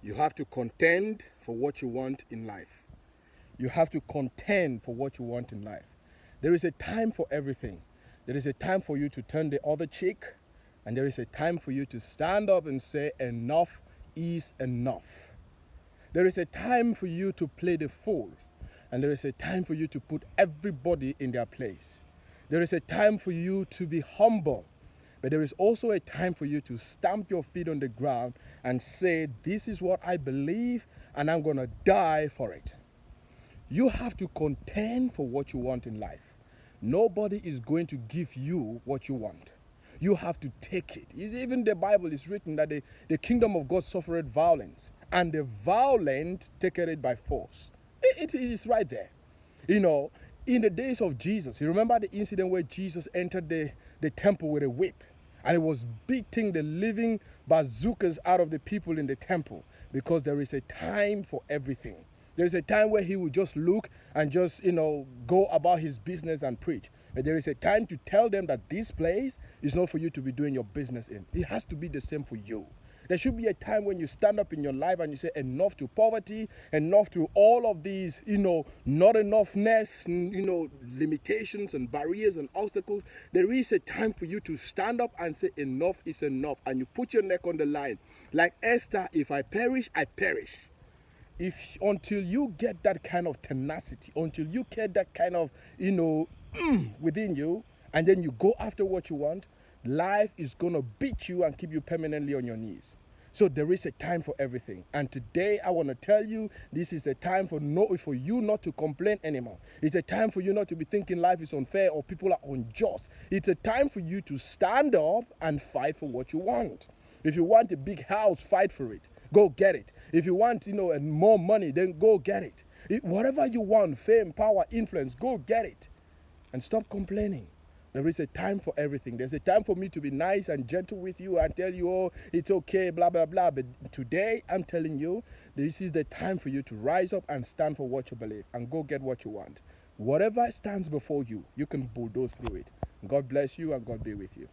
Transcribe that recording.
You have to contend for what you want in life. You have to contend for what you want in life. There is a time for everything. There is a time for you to turn the other cheek, and there is a time for you to stand up and say, enough is enough. There is a time for you to play the fool, and there is a time for you to put everybody in their place. There is a time for you to be humble, but there is also a time for you to stamp your feet on the ground and say, this is what I believe, and I'm going to die for it. You have to contend for what you want in life. Nobody is going to give you what you want. You have to take it. Even the Bible is written that the kingdom of God suffered violence, and the violent take it by force. It is right there. You know, in the days of Jesus, you remember the incident where Jesus entered the temple with a whip, and it was beating the living bazookas out of the people in the temple, because there is a time for everything. There is a time where he would just look and just, go about his business and preach. But there is a time to tell them that this place is not for you to be doing your business in. It has to be the same for you. There should be a time when you stand up in your life and you say enough to poverty, enough to all of these, not enoughness, limitations and barriers and obstacles. There is a time for you to stand up and say enough is enough, and you put your neck on the line. Like Esther, if I perish, I perish. Until you get that kind of tenacity, until you get that kind of, within you, and then you go after what you want, life is going to beat you and keep you permanently on your knees. So there is a time for everything. And today I want to tell you, this is the time for you not to complain anymore. It's a time for you not to be thinking life is unfair or people are unjust. It's a time for you to stand up and fight for what you want. If you want a big house, fight for it. Go get it. If you want, more money, then go get it. Whatever you want, fame, power, influence, go get it. And stop complaining. There is a time for everything. There's a time for me to be nice and gentle with you and tell you, oh, it's okay, blah, blah, blah. But today, I'm telling you, this is the time for you to rise up and stand for what you believe and go get what you want. Whatever stands before you, you can bulldoze through it. God bless you and God be with you.